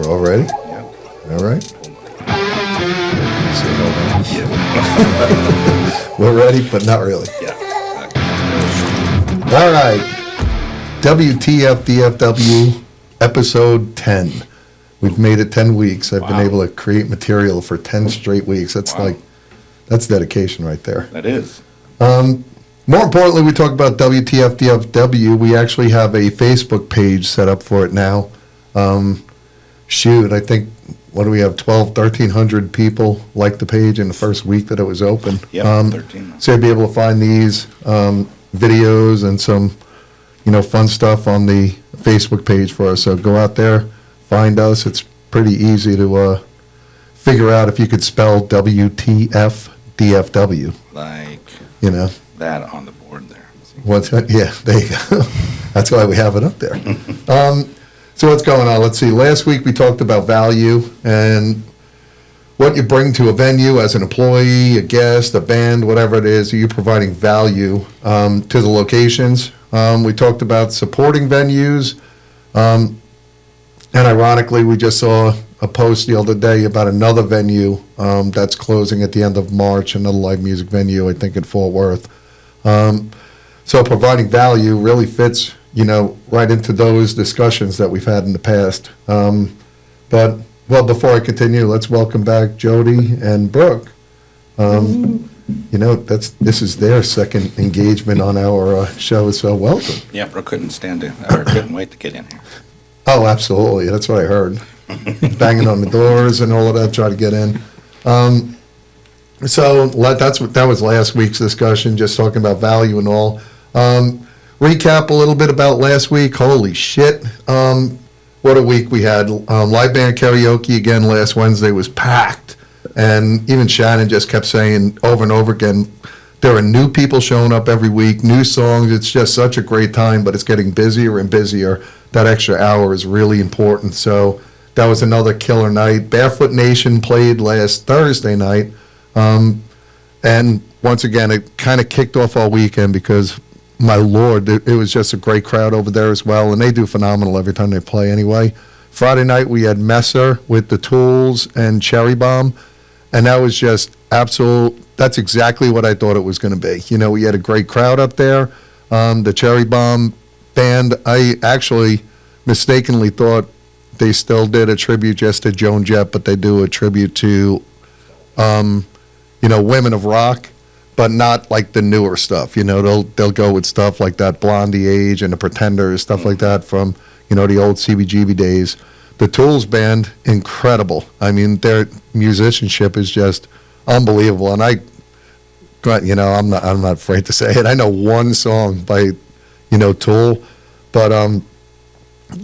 We're all ready? Yeah. All right. So, Yeah. we're ready, but not really. Yeah. All right. WTF-DFW, episode 10. We've made it 10 weeks. I've been able to create material for 10 straight weeks. That's that's dedication right there. That is. More importantly, we talk about WTF-DFW. We actually have a Facebook page set up for it now. I think, what do we have, 1,300 people like the page in the first week that it was open. Yep, 13. So you'll be able to find these videos and some, fun stuff on the Facebook page for us. So go out there, find us. It's pretty easy to figure out if you could spell WTF-DFW. Like that on the board there. What's that? Yeah, there you go. That's why we have it up there. So what's going on? Let's see. Last week we talked about value and what you bring to a venue as an employee, a guest, a band, whatever it is. Are you providing value to the locations? We talked about supporting venues. And ironically, we just saw a post the other day about another venue that's closing at the end of March, another live music venue, I think, in Fort Worth. So providing value really fits, right into those discussions that we've had in the past. But before I continue, let's welcome back Jody and Brooke. This is their second engagement on our show, so welcome. Yeah, Brooke couldn't wait to get in here. Oh, absolutely. That's what I heard. Banging on the doors and all of that, try to get in. So that was last week's discussion, just talking about value and all. Recap a little bit about last week. Holy shit. What a week we had. Live band karaoke again last Wednesday was packed. And even Shannon just kept saying over and over again, there are new people showing up every week, new songs. It's just such a great time, but it's getting busier and busier. That extra hour is really important. So that was another killer night. Barefoot Nation played last Thursday night. And once again, it kind of kicked off all weekend because, my Lord, it was just a great crowd over there as well. And they do phenomenal every time they play anyway. Friday night, we had Messer with the Tools and Cherry Bomb. And that was just that's exactly what I thought it was going to be. We had a great crowd up there. The Cherry Bomb band, I actually mistakenly thought they still did a tribute just to Joan Jett, but they do a tribute to, women of rock, but not like the newer stuff. They'll go with stuff like that Blondie Age and the Pretenders, stuff like that from, the old CBGB days. The Tools band, incredible. I mean, their musicianship is just unbelievable. And I'm not afraid to say it. I know one song by, Tool, but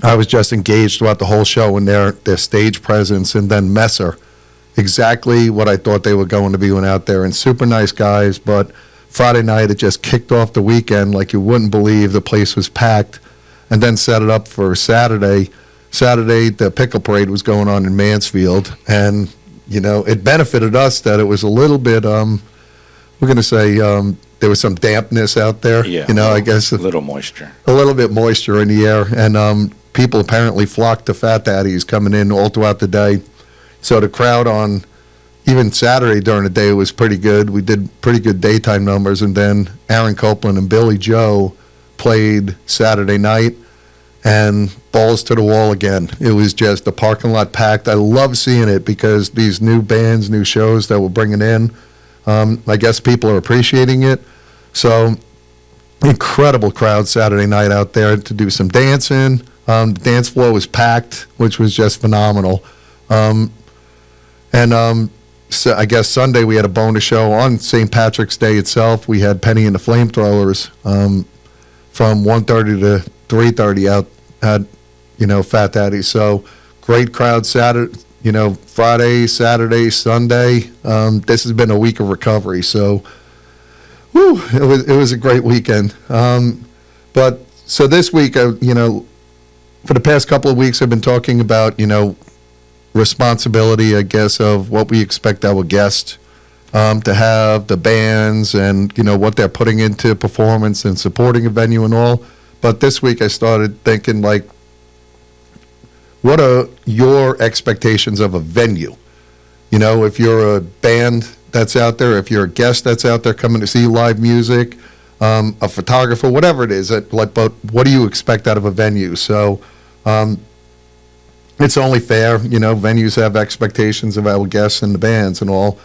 I was just engaged throughout the whole show in their stage presence. And then Messer, exactly what I thought they were going to be when out there. And super nice guys, but Friday night it just kicked off the weekend like you wouldn't believe. The place was packed. And then set it up for Saturday. Saturday, the pickle parade was going on in Mansfield. And, it benefited us that it was a little bit, we're going to say, there was some dampness out there. Yeah, I guess. A little moisture. A little bit moisture in the air. And people apparently flocked to Fat Daddy's coming in all throughout the day. So the crowd on even Saturday during the day was pretty good. We did pretty good daytime numbers. And then Aaron Copeland and Billy Joe played Saturday night. And balls to the wall again. It was just the parking lot packed. I love seeing it because these new bands, new shows that we're bringing in, I guess people are appreciating it. So incredible crowd Saturday night out there to do some dancing. The dance floor was packed, which was just phenomenal. So I guess Sunday we had a bonus show on St. Patrick's Day itself. We had Penny and the Flamethrowers from 1:30 to 3:30 out at, Fat Daddy. So great crowd Saturday, Friday, Saturday, Sunday. This has been a week of recovery. So, it was a great weekend. But so this week, for the past couple of weeks, I've been talking about, responsibility, I guess, of what we expect our guests to have, the bands, and, what they're putting into performance and supporting a venue and all. But this week I started thinking, like, what a your expectations of a venue. You know, if you're a band that's out there, if you're a guest that's out there coming to see live music, a photographer, whatever it is, but what do you expect out of a venue? So it's only fair, you know, venues have expectations of our guests and the bands and all.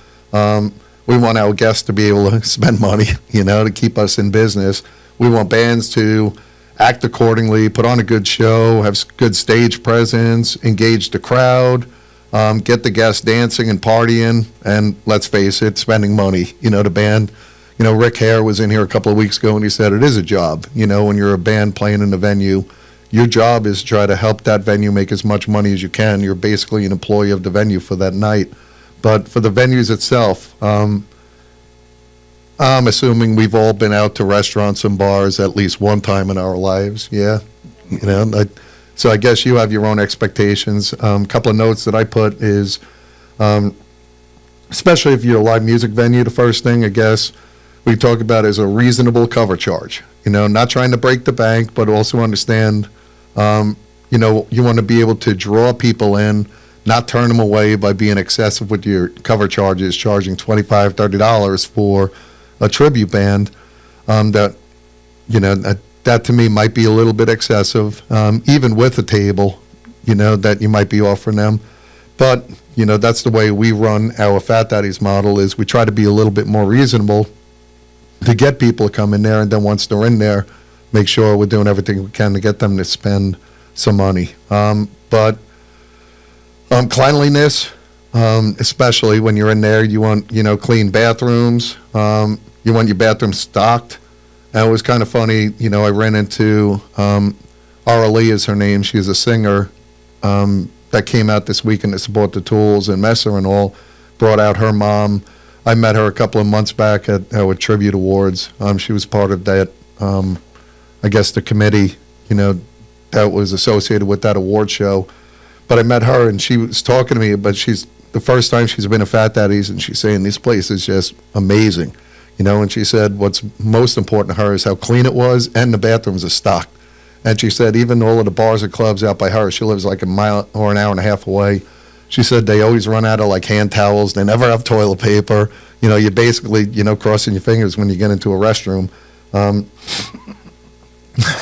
We want our guests to be able to spend money, you know, to keep us in business. We want bands to act accordingly, put on a good show, have good stage presence, engage the crowd, get the guests dancing and partying, and let's face it, spending money. You know, the band, you know, Rick Hare was in here a couple of weeks ago and he said it is a job. You know, when you're a band playing in a venue, your job is to try to help that venue make as much money as you can. You're basically an employee of the venue for that night. But for the venues itself, I'm assuming we've all been out to restaurants and bars at least one time in our lives. Yeah, you know. So I guess you have your own expectations. A couple of notes that I put is, especially if you're a live music venue, the first thing I guess we talk about is a reasonable cover charge. You know, not trying to break the bank, but also understand, you know, you want to be able to draw people in, not turn them away by being excessive with your cover charges, charging $25, $30 for a tribute band. That, you know, that to me might be a little bit excessive, even with a table, you know, that you might be offering them. But, you know, that's the way we run our Fat Daddies model, is we try to be a little bit more reasonable to get people to come in there, and then once they're in there, make sure we're doing everything we can to get them to spend some money. But cleanliness, especially when you're in there, you want, you know, clean bathrooms. You want your bathroom stocked. And it was kind of funny, you know, I ran into Ara Lee is her name. She's a singer that came out this weekend to support the Tools and Messer and all, brought out her mom. I met her a couple of months back at our Tribute Awards. She was part of that, I guess, the committee, you know, that was associated with that award show. But I met her, and she was talking to me, but she's the first time she's been to Fat Daddy's, and she's saying this place is just amazing, you know. And she said what's most important to her is how clean it was, and the bathrooms are stocked. And she said even all of the bars and clubs out by her, she lives like a mile or an hour and a half away, she said they always run out of like hand towels. They never have toilet paper. You know, you're basically, you know, crossing your fingers when you get into a restroom.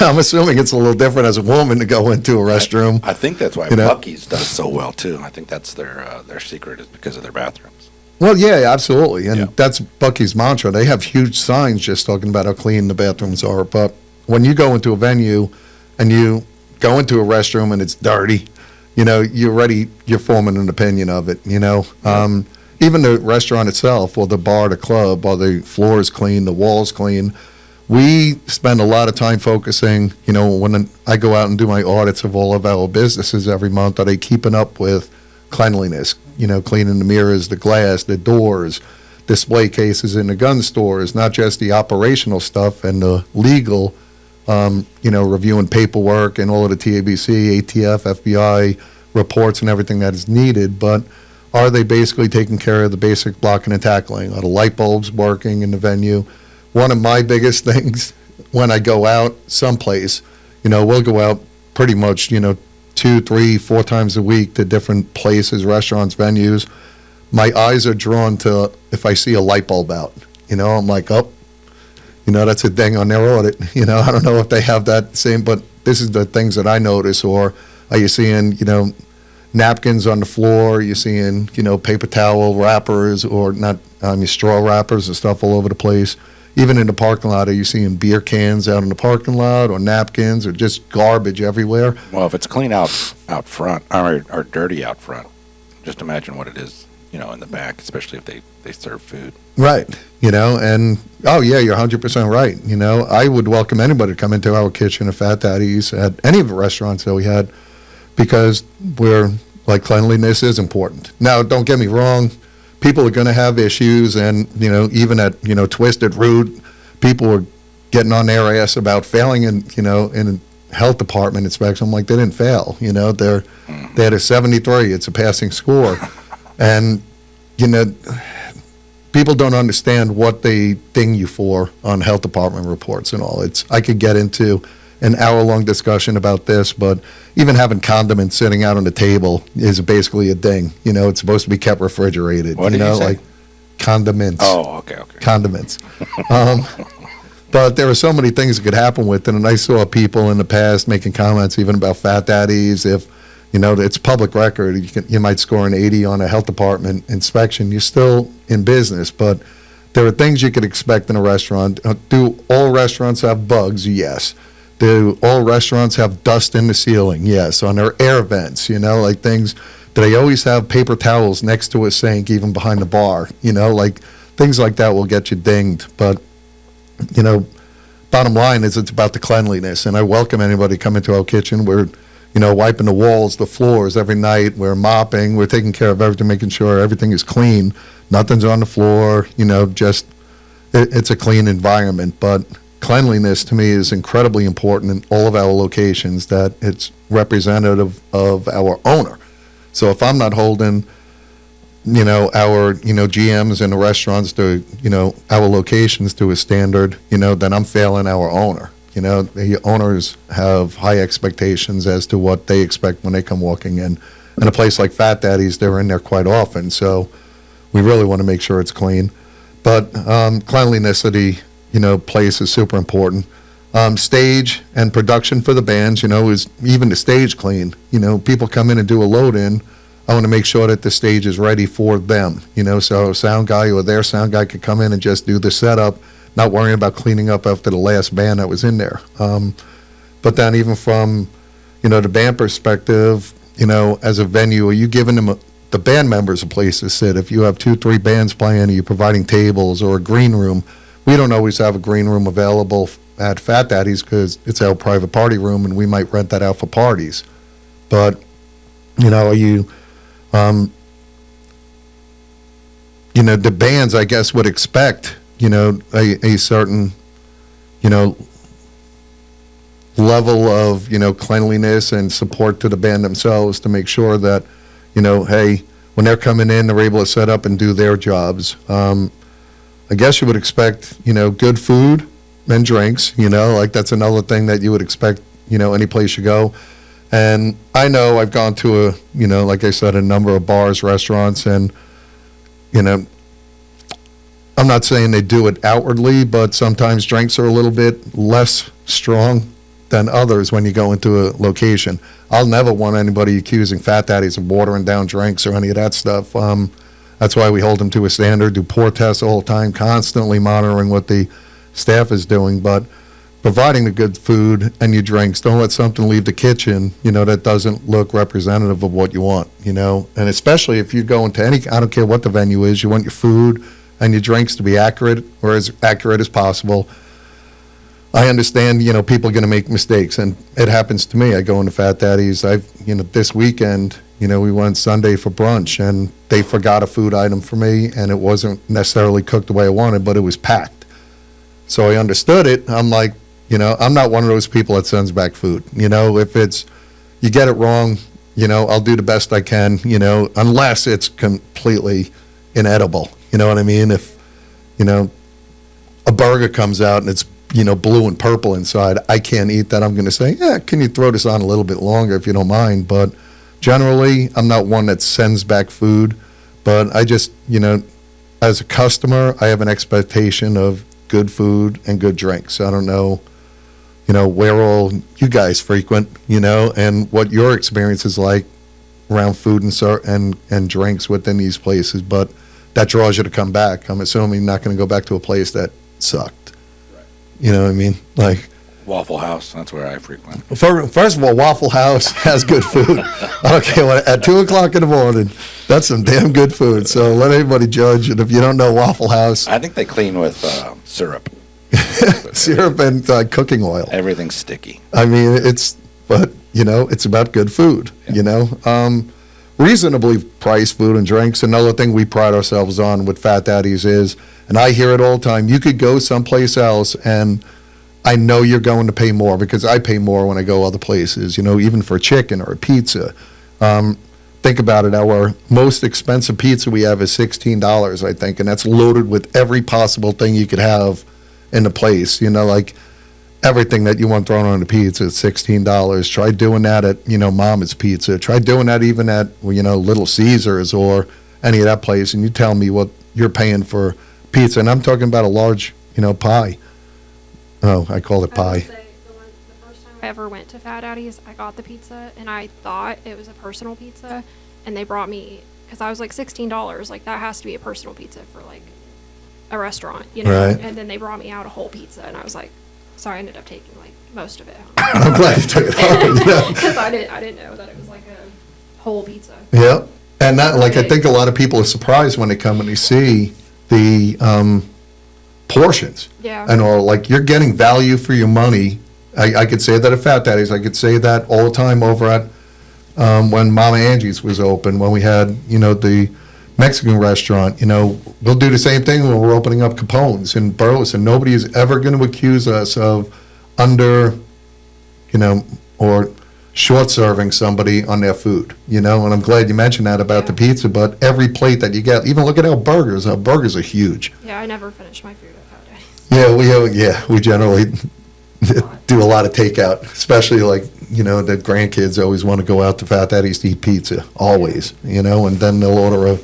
I'm assuming it's a little different as a woman to go into a restroom. I think that's why Buc-ee's does so well too. I think that's their secret, is because of their bathrooms. Well, yeah, absolutely, and that's Buc-ee's mantra. They have huge signs just talking about how clean the bathrooms are. But when you go into a venue and you go into a restroom and it's dirty, you know, you're forming an opinion of it. You know, even the restaurant itself, or the bar, the club, or the floor is clean, the walls clean. We spend a lot of time focusing, you know, when I go out and do my audits of all of our businesses every month, are they keeping up with cleanliness? You know, cleaning the mirrors, the glass, the doors, display cases in the gun stores, not just the operational stuff and the legal, you know, reviewing paperwork and all of the TABC, ATF, FBI reports and everything that is needed, but are they basically taking care of the basic blocking and tackling? Are the light bulbs working in the venue? One of my biggest things when I go out someplace, you know, we'll go out pretty much, you know, 2, 3, 4 times a week to different places, restaurants, venues. My eyes are drawn to if I see a light bulb out. You know, I'm like, oh, you know, that's a ding on their audit. You know, I don't know if they have that same, but this is the things that I notice. Or are you seeing, you know, napkins on the floor? You're seeing, you know, paper towel wrappers, or not, straw wrappers and stuff all over the place. Even in the parking lot, are you seeing beer cans out in the parking lot, or napkins, or just garbage everywhere? Well, if it's clean out front, or dirty out front, just imagine what it is, you know, in the back, especially if they serve food. Right. You know, and, oh, yeah, you're 100% right. You know, I would welcome anybody to come into our kitchen at Fat Daddy's, at any of the restaurants that we had, because cleanliness is important. Now, don't get me wrong. People are going to have issues, and, you know, even at, you know, Twisted Root, people were getting on their ass about failing in, you know, in health department inspection. I'm like, they didn't fail. You know, they had a 73. It's a passing score. And, you know, people don't understand what they ding you for on health department reports and all. I could get into an hour-long discussion about this, but even having condiments sitting out on the table is basically a ding. It's supposed to be kept refrigerated. What did you say? Like condiments. Oh, okay. Condiments. But there are so many things that could happen with it, and I saw people in the past making comments even about fat daddies. If it's public record, you might score an 80 on a health department inspection. You're still in business, but there are things you could expect in a restaurant. Do all restaurants have bugs? Yes. Do all restaurants have dust in the ceiling? Yes. On their air vents, like things. Do they always have paper towels next to a sink, even behind the bar? Like things like that will get you dinged. But, bottom line is it's about the cleanliness. And I welcome anybody come into our kitchen. We're, wiping the walls, the floors every night. We're mopping. We're taking care of everything, making sure everything is clean. Nothing's on the floor, just it's a clean environment. But cleanliness to me is incredibly important in all of our locations, that it's representative of our owner. So if I'm not holding, our, GMs in the restaurants to, our locations to a standard, then I'm failing our owner. The owners have high expectations as to what they expect when they come walking in. And a place like Fat Daddy's, they're in there quite often. So we really want to make sure it's clean. But cleanliness of the, place is super important. Stage and production for the bands, is even the stage clean. People come in and do a load-in. I want to make sure that the stage is ready for them. So a sound guy or their sound guy could come in and just do the setup, not worrying about cleaning up after the last band that was in there. But then even from, the band perspective, as a venue, are you giving them the band members a place to sit? If you have 2-3 bands playing, are you providing tables or a green room? We don't always have a green room available at Fat Daddy's because it's our private party room, and we might rent that out for parties. But, are you, the bands, I guess, would expect, a certain, level of, cleanliness and support to the band themselves to make sure that, hey, when they're coming in, they're able to set up and do their jobs. I guess you would expect, good food and drinks, like that's another thing that you would expect, any place you go. And I know I've gone to like I said, a number of bars, restaurants, and, I'm not saying they do it outwardly, but sometimes drinks are a little bit less strong than others when you go into a location. I'll never want anybody accusing Fat Daddies of watering down drinks or any of that stuff. That's why we hold them to a standard, do pour tests all the time, constantly monitoring what the staff is doing. But providing the good food and your drinks, don't let something leave the kitchen, that doesn't look representative of what you want, And especially if you go into I don't care what the venue is, you want your food and your drinks to be accurate or as accurate as possible. I understand, people are going to make mistakes, and it happens to me. I go into Fat Daddy's. This weekend, we went Sunday for brunch, and they forgot a food item for me, and it wasn't necessarily cooked the way I wanted, but it was packed. So I understood it. I'm like, I'm not one of those people that sends back food. If it's, you get it wrong, I'll do the best I can, unless it's completely inedible. You know what I mean? If, a burger comes out and it's, blue and purple inside, I can't eat that. I'm going to say, yeah, can you throw this on a little bit longer if you don't mind? But generally, I'm not one that sends back food. But I just, as a customer, I have an expectation of good food and good drinks. I don't know, where all you guys frequent, and what your experience is like around food and drinks within these places. But that draws you to come back. I'm assuming you're not going to go back to a place that sucked. You know what I mean? Like Waffle House, that's where I frequent. First of all, Waffle House has good food. I don't care what, at 2 o'clock in the morning, that's some damn good food. So let anybody judge. And if you don't know Waffle House, I think they clean with syrup. Syrup and cooking oil. Everything's sticky. I mean, it's about good food, reasonably priced food and drinks. Another thing we pride ourselves on with Fat Daddy's is, and I hear it all the time, you could go someplace else and I know you're going to pay more because I pay more when I go other places, even for chicken or a pizza. Think about it. Our most expensive pizza we have is $16, I think, and that's loaded with every possible thing you could have in the place. everything that you want thrown on a pizza is $16. Try doing that at, Mama's Pizza. Try doing that even at, Little Caesars or any of that place, and you tell me what you're paying for pizza. And I'm talking about a large, pie. Oh, I call it I pie. will say the first time I ever went to Fat Daddy's, I got the pizza, and I thought it was a personal pizza, and they brought me, because I was like $16, like that has to be a personal pizza for like a restaurant, Right. And then they brought me out a whole pizza, and I was like, sorry, I ended up taking like most of it home. I'm glad you took it home. Yeah. Because I didn't know that it was like a whole pizza. Yeah, and that, like, I think a lot of people are surprised when they come and they see the portions. Yeah. And all, like, you're getting value for your money. I could say that at Fat Daddy's. I could say that all the time over at when Mama Angie's was open, when we had, the Mexican restaurant. We'll do the same thing when we're opening up Capone's in Burleson. Nobody is ever going to accuse us of under, or short serving somebody on their food, and I'm glad you mentioned that about the pizza, but every plate that you get, even look at our burgers are huge. Yeah, I never finish my food at Fat Daddy's. Yeah, we generally do a lot of takeout, especially like, the grandkids always want to go out to Fat Daddy's to eat pizza, always, and then they'll order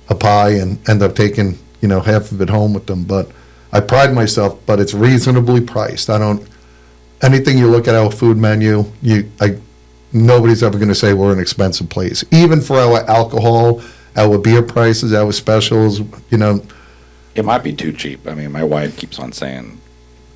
a pie and end up taking, half of it home with them. But I pride myself, but it's reasonably priced. Anything you look at our food menu, nobody's ever going to say we're an expensive place. Even for our alcohol, our beer prices, our specials, It might be too cheap. I mean, my wife keeps on saying,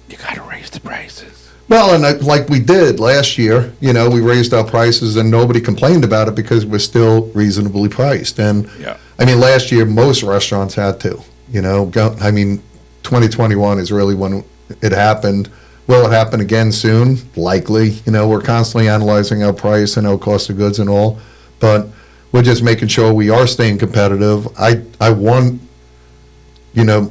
you got to raise the prices. Well, and like we did last year, we raised our prices and nobody complained about it because we're still reasonably priced. And Yeah. I mean, last year, most restaurants had to, 2021 is really when it happened. Will it happen again soon? Likely. We're constantly analyzing our price and our cost of goods and all, but we're just making sure we are staying competitive. I want,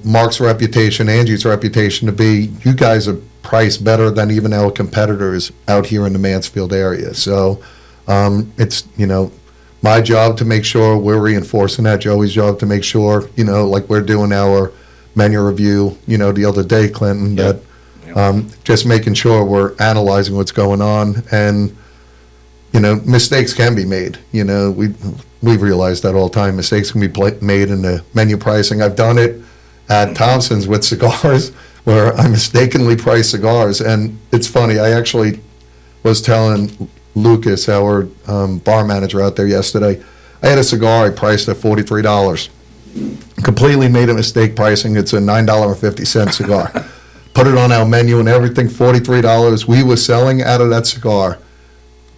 Mark's reputation, Angie's reputation to be, you guys are priced better than even our competitors out here in the Mansfield area. So it's, my job to make sure we're reinforcing that. Joey's job to make sure, like we're doing our menu review, the other day, Clinton, Yep. that just making sure we're analyzing what's going on. And, mistakes can be made. We've realized that all the time. Mistakes can be made in the menu pricing. I've done it at Thompson's with cigars where I mistakenly priced cigars. And it's funny, I actually was telling Lucas, our bar manager out there yesterday, I had a cigar I priced at $43. Completely made a mistake pricing. It's a $9.50 cigar. Put it on our menu and everything, $43. We were selling out of that cigar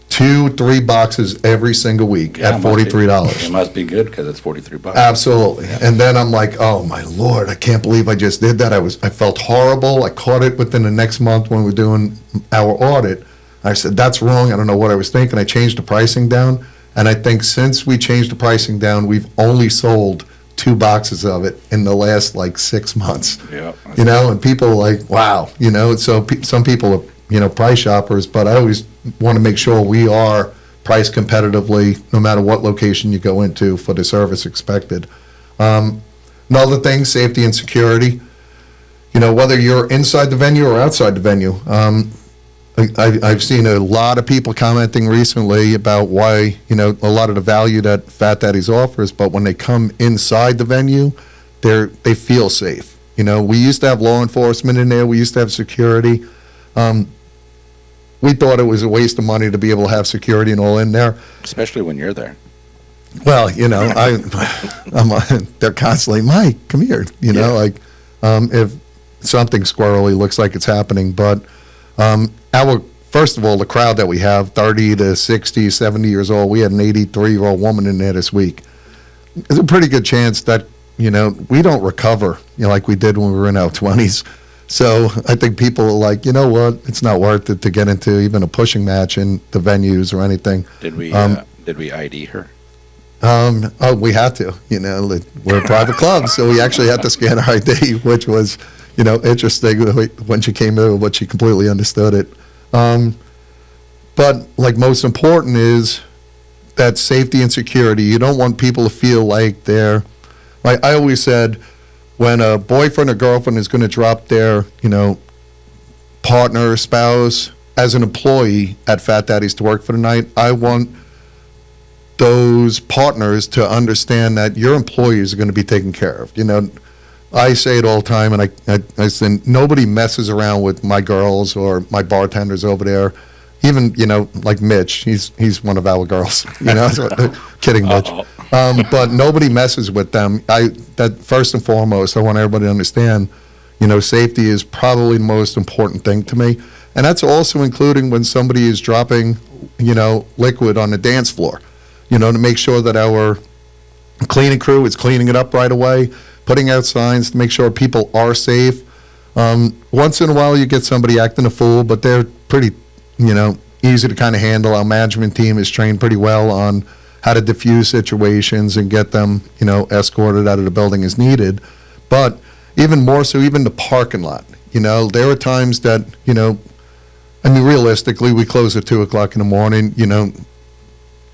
2-3 boxes every single week Yeah, at $43. It must be good because it's $43. Absolutely. And then I'm like, oh my Lord, I can't believe I just did that. I felt horrible. I caught it within the next month when we were doing our audit. I said, that's wrong. I don't know what I was thinking. I changed the pricing down. And I think since we changed the pricing down, we've only sold 2 boxes of it in the last like 6 months. Yeah. And people are like, wow, so some people are, price shoppers, but I always want to make sure we are priced competitively no matter what location you go into for the service expected. Another thing, safety and security, whether you're inside the venue or outside the venue. I've seen a lot of people commenting recently about why, a lot of the value that Fat Daddy's offers, but when they come inside the venue, they feel safe. We used to have law enforcement in there. We used to have security. We thought it was a waste of money to be able to have security and all in there. Especially when you're there. Well, they're constantly, Mike, come here. If something squirrely looks like it's happening, but first of all, the crowd that we have, 30 to 60, 70 years old, we had an 83-year-old woman in there this week. There's a pretty good chance that, we don't recover, like we did when we were in our 20s. So I think people are like, you know what, it's not worth it to get into even a pushing match in the venues or anything. Did we ID her? Oh, we had to, we're a private club, so we actually had to scan our ID, which was, interesting when she came in, but she completely understood it. But like most important is that safety and security. You don't want people to feel like they're, like I always said, when a boyfriend or girlfriend is going to drop their, partner or spouse as an employee at Fat Daddy's to work for the night, I want those partners to understand that your employees are going to be taken care of. You know, I say it all the time, and I say nobody messes around with my girls or my bartenders over there. Even, you know, like Mitch, he's one of our girls. You know, kidding, Mitch. But nobody messes with them. That first and foremost, I want everybody to understand, you know, safety is probably the most important thing to me. And that's also including when somebody is dropping, you know, liquid on the dance floor, you know, to make sure that our cleaning crew is cleaning it up right away, putting out signs to make sure people are safe. Once in a while you get somebody acting a fool, but they're pretty, you know, easy to kind of handle. Our management team is trained pretty well on how to diffuse situations and get them, you know, escorted out of the building as needed. But even more so, even the parking lot, you know, there are times that, you know, I mean, realistically, we close at 2 o'clock in the morning, you know,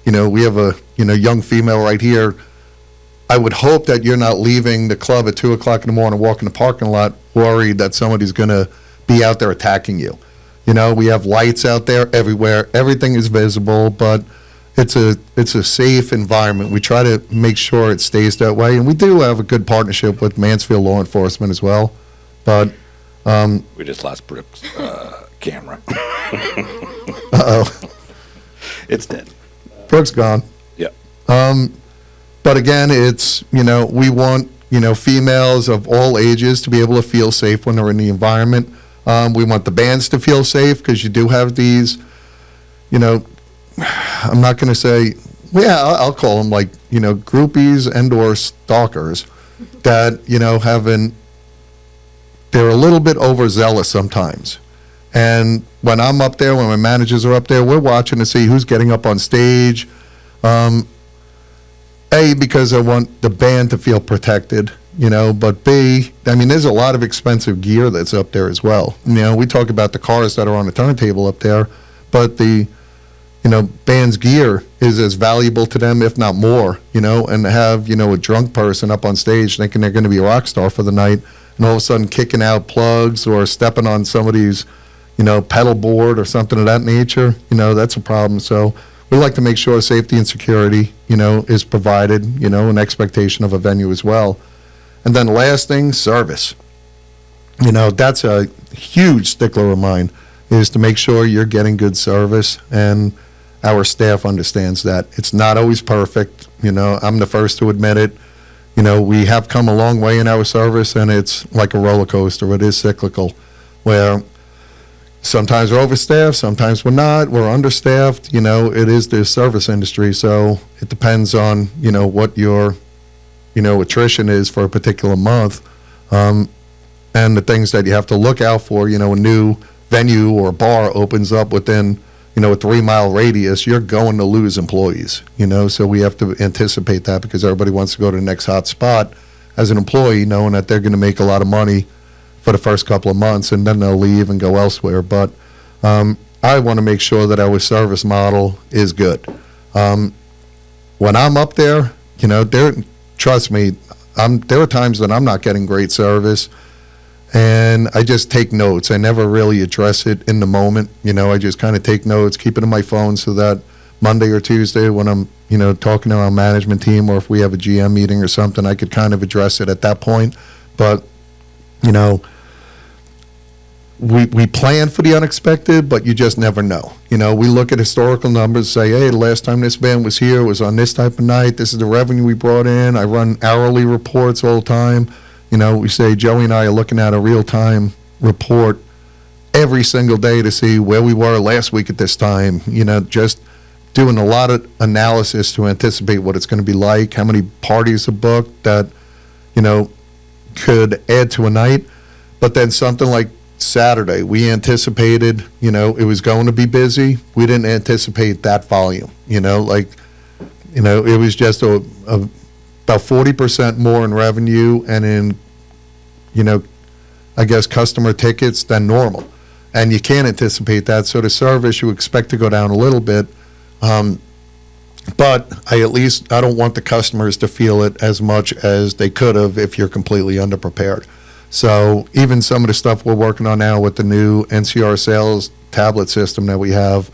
we have a, you know, young female right here. I would hope that you're not leaving the club at 2 o'clock in the morning, walking the parking lot, worried that somebody's going to be out there attacking you. You know, we have lights out there everywhere. Everything is visible, but it's a safe environment. We try to make sure it stays that way, and we do have a good partnership with Mansfield Law Enforcement as well. But We just lost Brooks' camera. uh-oh, It's dead. Brooke's gone. Yep. But again, it's, you know, we want, you know, females of all ages to be able to feel safe when they're in the environment. We want the bands to feel safe because you do have these, you know, I'm not going to say, well, yeah, I'll call them like, you know, groupies and or stalkers that, you know, they're a little bit overzealous sometimes. And when I'm up there, when my managers are up there, we're watching to see who's getting up on stage. A, because I want the band to feel protected, you know, but B, I mean, there's a lot of expensive gear that's up there as well. You know, we talk about the cars that are on the turntable up there, but the, you know, band's gear is as valuable to them, if not more, you know, and to have, you know, a drunk person up on stage thinking they're going to be a rock star for the night and all of a sudden kicking out plugs or stepping on somebody's, you know, pedal board or something of that nature, you know, that's a problem. So we like to make sure safety and security, you know, is provided, you know, an expectation of a venue as well. And then last thing, service. You know, that's a huge stickler of mine, is to make sure you're getting good service, and our staff understands that. It's not always perfect, you know, I'm the first to admit it. You know, we have come a long way in our service, and it's like a roller coaster. It is cyclical, where sometimes we're overstaffed, sometimes we're not, we're understaffed. You know, it is the service industry, so it depends on, you know, what your, you know, attrition is for a particular month, and the things that you have to look out for. You know, a new venue or bar opens up within, you know, a 3-mile radius, you're going to lose employees, you know, so we have to anticipate that because everybody wants to go to the next hot spot as an employee, knowing that they're going to make a lot of money for the first couple of months, and then they'll leave and go elsewhere. But I want to make sure that our service model is good. When I'm up there, you know, trust me, there are times that I'm not getting great service, and I just take notes. I never really address it in the moment. You know, I just kind of take notes, keep it in my phone so that Monday or Tuesday when I'm, you know, talking to our management team, or if we have a GM meeting or something, I could kind of address it at that point. But, you know, we plan for the unexpected, but you just never know. You know, we look at historical numbers, say, hey, the last time this band was here was on this type of night. This is the revenue we brought in. I run hourly reports all the time. You know, we say, Joey and I are looking at a real-time report every single day to see where we were last week at this time. You know, just doing a lot of analysis to anticipate what it's going to be like, how many parties are booked that, you know, could add to a night. But then something like Saturday, we anticipated, you know, it was going to be busy. We didn't anticipate that volume, you know, like, you know, it was just about 40% more in revenue and in, you know, I guess customer tickets than normal. And you can't anticipate that. So the service you expect to go down a little bit. But I don't want the customers to feel it as much as they could have if you're completely underprepared. So even some of the stuff we're working on now with the new NCR sales tablet system that we have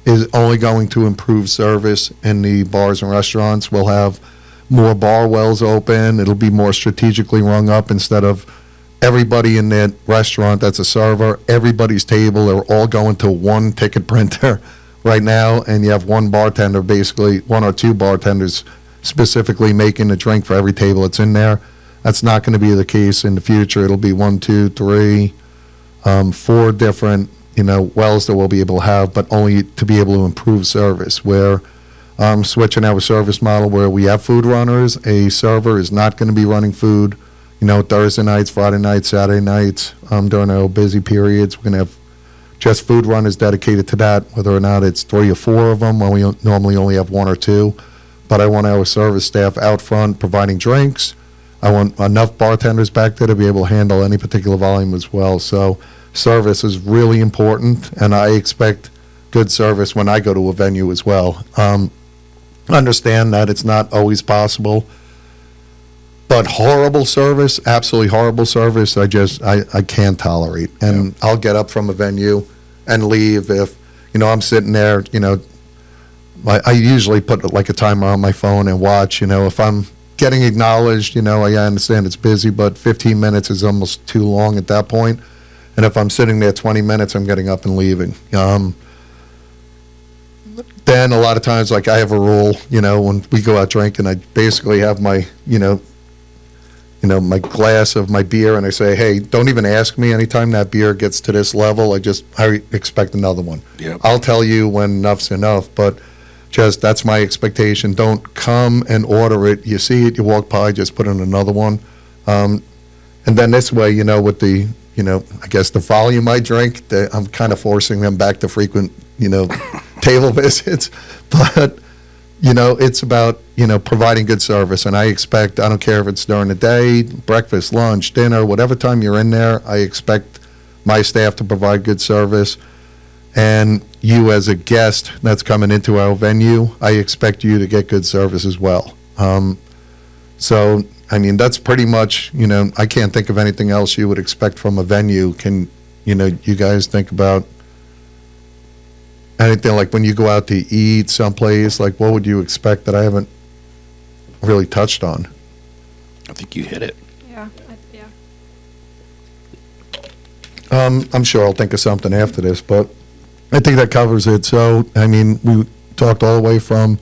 is only going to improve service in the bars and restaurants. We'll have more bar wells open. It'll be more strategically rung up instead of everybody in that restaurant that's a server, everybody's table, they're all going to one ticket printer right now, and you have one bartender, basically one or two bartenders specifically making a drink for every table that's in there. That's not going to be the case in the future. It'll be 1, 2, 3, 4 different, wells that we'll be able to have, but only to be able to improve service. Where switching our service model where we have food runners, a server is not going to be running food, Thursday nights, Friday nights, Saturday nights, during our busy periods. We're going to have just food runners dedicated to that, whether or not it's 3 or 4 of them when we normally only have 1 or 2. But I want our service staff out front providing drinks. I want enough bartenders back there to be able to handle any particular volume as well. So service is really important, and I expect good service when I go to a venue as well. Understand that it's not always possible, but horrible service, absolutely horrible service, I can't tolerate. And I'll get up from a venue and leave if, I'm sitting there, I usually put like a timer on my phone and watch, if I'm getting acknowledged, I understand it's busy, but 15 minutes is almost too long at that point. And if I'm sitting there 20 minutes, I'm getting up and leaving. Then a lot of times, like I have a rule, when we go out drinking, I basically have my, my glass of my beer, and I say, hey, don't even ask me anytime that beer gets to this level. I expect another one. Yep. I'll tell you when enough's enough, but that's my expectation. Don't come and order it. You see it, you walk by, just put in another one. And then this way, with the, I guess the volume I drink, I'm kind of forcing them back to frequent, table visits. But, it's about, providing good service. And I don't care if it's during the day, breakfast, lunch, dinner, whatever time you're in there, I expect my staff to provide good service. And you as a guest that's coming into our venue, I expect you to get good service as well. So, that's pretty much, I can't think of anything else you would expect from a venue. Can, you guys think about anything like when you go out to eat someplace, like what would you expect that I haven't really touched on? I think you hit it. Yeah. I'm sure I'll think of something after this, but I think that covers it. So, we talked all the way from,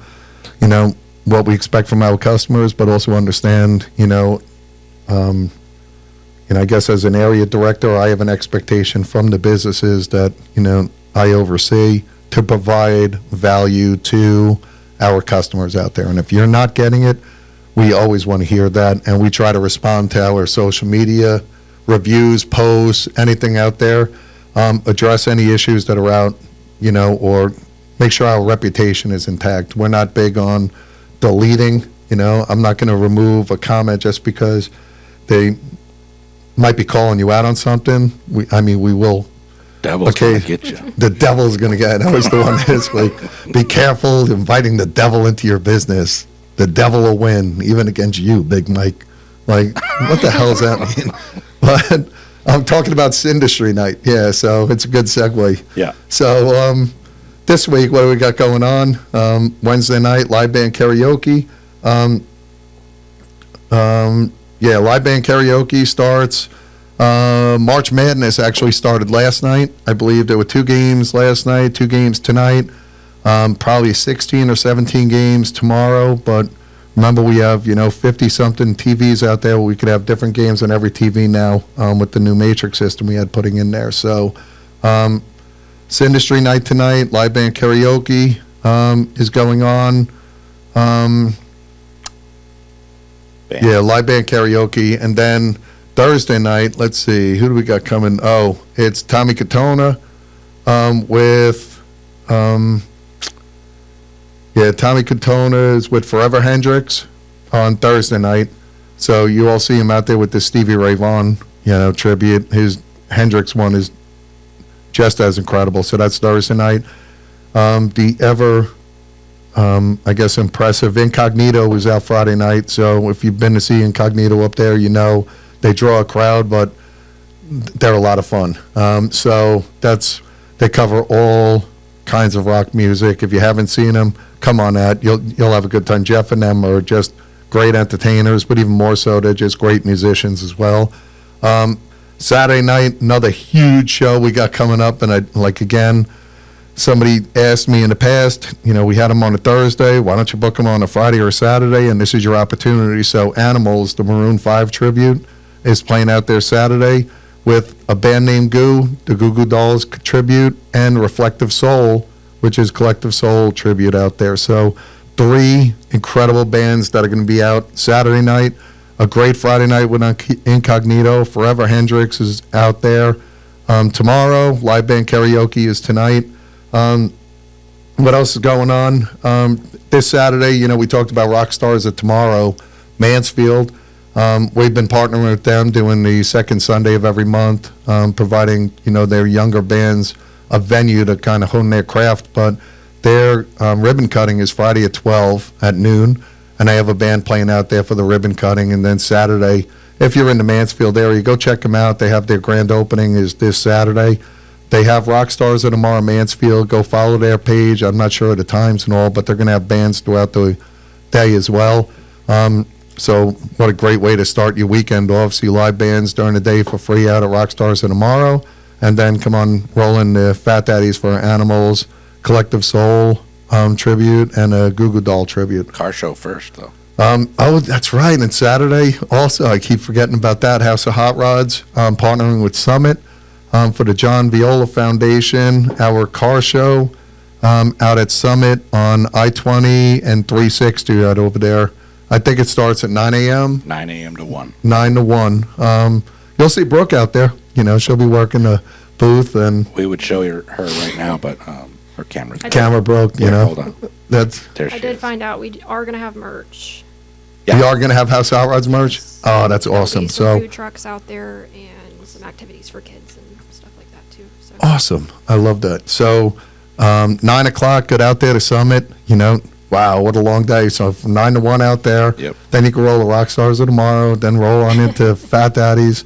what we expect from our customers, but also understand, I guess as an area director, I have an expectation from the businesses that, I oversee to provide value to our customers out there. And if you're not getting it, we always want to hear that. And we try to respond to our social media, reviews, posts, anything out there, address any issues that are out, or make sure our reputation is intact. We're not big on deleting, I'm not going to remove a comment just because they might be calling you out on something. We will. Devil's gonna get you. The devil's going to get, I was the one this week. Be careful inviting the devil into your business. The devil will win, even against you, Big Mike. Like, what the hell does that mean? But I'm talking about industry night. Yeah, so it's a good segue. Yeah. So this week, what do we got going on? Wednesday night, live band karaoke. Live band karaoke starts. March Madness actually started last night. I believe there were 2 games last night, 2 games tonight. Probably 16 or 17 games tomorrow, but remember we have, 50-something TVs out there. We could have different games on every TV now with the new matrix system we had putting in there. So it's industry night tonight. Live band karaoke is going on. Live band karaoke. And then Thursday night, let's see, who do we got coming? Oh, it's Tommy Katona with... Tommy Katona is with Forever Hendrix on Thursday night. So you all see him out there with the Stevie Ray Vaughan, tribute. His Hendrix one is just as incredible. So that's Thursday night. The ever, I guess, impressive Incognito was out Friday night. So if you've been to see Incognito up there, they draw a crowd. But they're a lot of fun. So they cover all kinds of rock music. If you haven't seen them, come on out. You'll have a good time. Jeff and them are just great entertainers, but even more so, they're just great musicians as well. Saturday night, another huge show we got coming up, and again, somebody asked me in the past, we had them on a Thursday, why don't you book them on a Friday or a Saturday, and this is your opportunity. So Animals, the Maroon 5 tribute, is playing out there Saturday with a band named Goo, the Goo Goo Dolls tribute, and Reflective Soul, which is Collective Soul tribute out there. So 3 incredible bands that are going to be out Saturday night. A great Friday night with Incognito. Forever Hendrix is out there. Tomorrow, live band karaoke is tonight. What else is going on? This Saturday, we talked about rock stars at Tomorrow, Mansfield. We've been partnering with them, doing the second Sunday of every month, providing, their younger bands a venue to kind of hone their craft. But their ribbon cutting is Friday at 12 at noon, and they have a band playing out there for the ribbon cutting. And then Saturday, if you're in the Mansfield area, go check them out. They have their grand opening is this Saturday. They have rock stars at tomorrow, Mansfield. Go follow their page. I'm not sure of the times and all, but they're going to have bands throughout the day as well. So what a great way to start your weekend off. See live bands during the day for free out at Rockstars of Tomorrow. And then come on, roll in the Fat Daddies for Animals, Collective Soul tribute, and a Goo Goo Doll tribute. Car show first, though. Oh, that's right. And Saturday, also, I keep forgetting about that, House of Hot Rods, partnering with Summit for the John Viola Foundation, our car show out at Summit on I-20 and 360 right over there. I think it starts at 9 a.m. 9 a.m. to 1. 9 to 1. You'll see Brooke out there. She'll be working the booth, and We would show her right now, but her camera's camera broke, Hold on. That's, There I she did is. find out we are going to have merch. Yeah. We are going to have House of Hot Rods merch? Oh, that's There'll awesome. be some So food trucks out there and some activities for kids and stuff like that too. So awesome. I love that. So 9 o'clock, get out there to Summit. Wow, what a long day. So from 9 to 1 out there. Yep. Then you can roll the Rock Stars of Tomorrow, then roll on into Fat Daddies.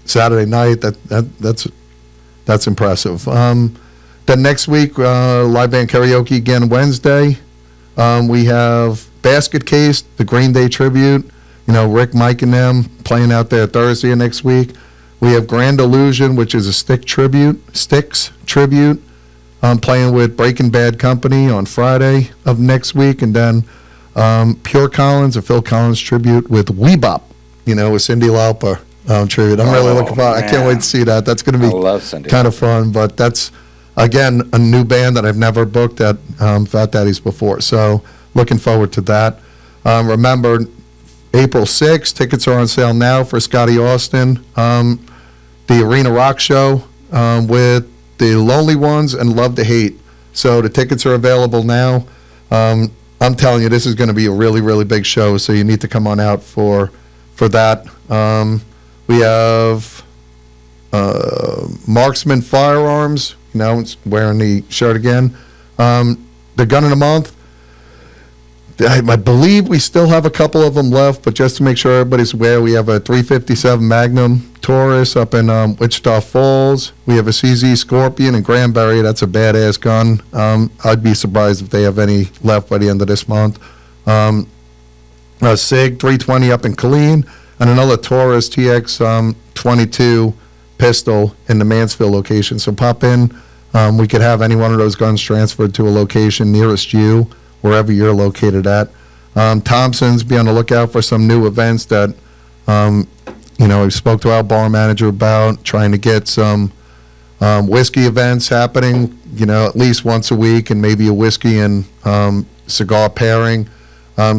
Saturday night, that's impressive. Then next week, live band karaoke again Wednesday. We have Basket Case, the Green Day tribute. Rick, Mike, and them playing out there Thursday of next week. We have Grand Illusion, which is a Styx tribute. Playing with Breaking Bad Company on Friday of next week. And then Pure Collins, a Phil Collins tribute with Weebop, with Cyndi Lauper tribute. I'm really looking forward. I can't wait to see that. That's going to I be love Cindy. kind of fun. But that's, again, a new band that I've never booked at Fat Daddies before. So looking forward to that. Remember, April 6th, tickets are on sale now for Scotty Austin. The Arena Rock Show with the Lonely Ones and Love to Hate. So the tickets are available now. I'm telling you, this is going to be a really, really big show, so you need to come on out for that. We have Marksman Firearms, it's wearing the shirt again. The Gun of the Month, I believe we still have a couple of them left, but just to make sure everybody's aware, we have a 357 Magnum Taurus up in Wichita Falls. We have a CZ Scorpion in Granbury. That's a badass gun. I'd be surprised if they have any left by the end of this month. A SIG 320 up in Killeen, and another Taurus TX 22 pistol in the Mansfield location. So pop in. We could have any one of those guns transferred to a location nearest you, wherever you're located at. Thompson's, be on the lookout for some new events that, we spoke to our bar manager about, trying to get some whiskey events happening, at least once a week, and maybe a whiskey and cigar pairing.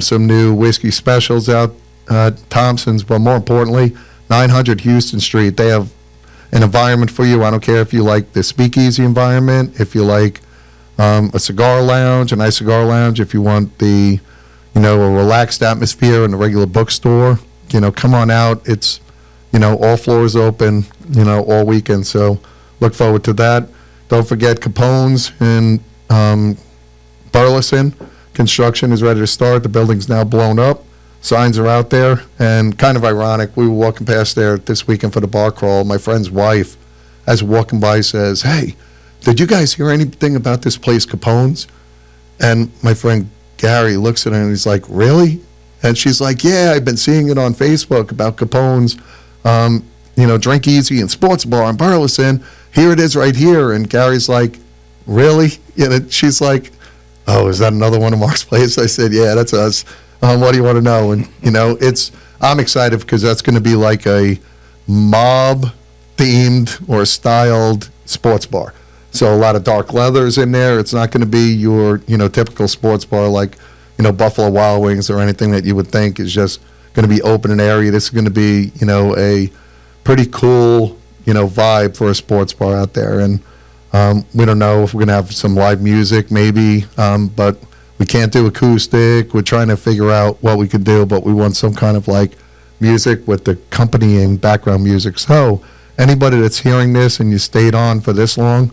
Some new whiskey specials out at Thompson's, but more importantly, 900 Houston Street. They have an environment for you. I don't care if you like the speakeasy environment, if you like a cigar lounge, a nice cigar lounge, if you want the, a relaxed atmosphere in a regular bookstore, come on out. It's, all floors open, all weekend. So look forward to that. Don't forget Capone's in Burleson. Construction is ready to start. The building's now blown up. signs are out there, and kind of ironic, we were walking past there this weekend for the bar crawl. My friend's wife, as we're walking by, says, "Hey, did you guys hear anything about this place, Capone's?" And my friend Gary looks at her and he's like, "Really?" And she's like, "Yeah, I've been seeing it on Facebook about Capone's, Drink Easy and Sports Bar in Burleson. Here it is right here." And Gary's like, "Really?" She's like, "Oh, is that another one of Mark's places?" I said, "Yeah, that's us. What do you want to know?" And, I'm excited because that's going to be like a mob-themed or styled sports bar. So a lot of dark leathers in there. It's not going to be your, typical sports bar like, Buffalo Wild Wings or anything that you would think is just going to be open and airy. This is going to be, a pretty cool, vibe for a sports bar out there. And we don't know if we're going to have some live music maybe, but we can't do acoustic. We're trying to figure out what we could do, but we want some kind of like music with the accompanying background music. So anybody that's hearing this and you stayed on for this long,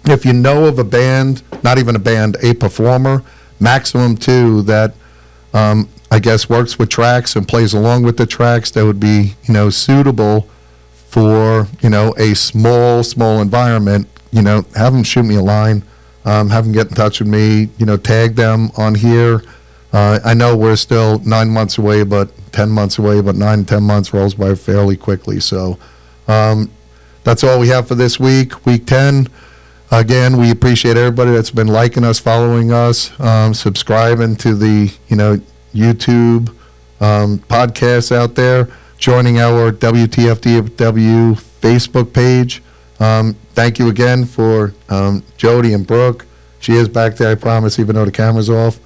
if you know of a band, not even a band, a performer, maximum two, that I guess works with tracks and plays along with the tracks, that would be, suitable for, a small environment, have them shoot me a line, have them get in touch with me, tag them on here. I know we're still 9 months away, but 10 months away, but 9 and 10 months rolls by fairly quickly. So that's all we have for this week, week 10. Again, we appreciate everybody that's been liking us, following us, subscribing to the, YouTube podcasts out there, joining our WTF-DFW Facebook page. Thank you again for Jody and Brooke. She is back there, I promise, even though the camera's off.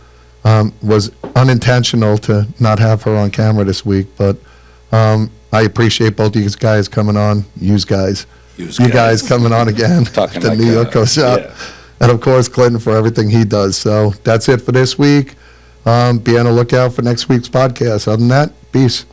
Was unintentional to not have her on camera this week, but I appreciate both of you guys coming on. You guys coming on again Talking to like New York Coast Up. yeah. And of course, Clinton for everything he does. So that's it for this week. Be on the lookout for next week's podcast. Other than that, peace.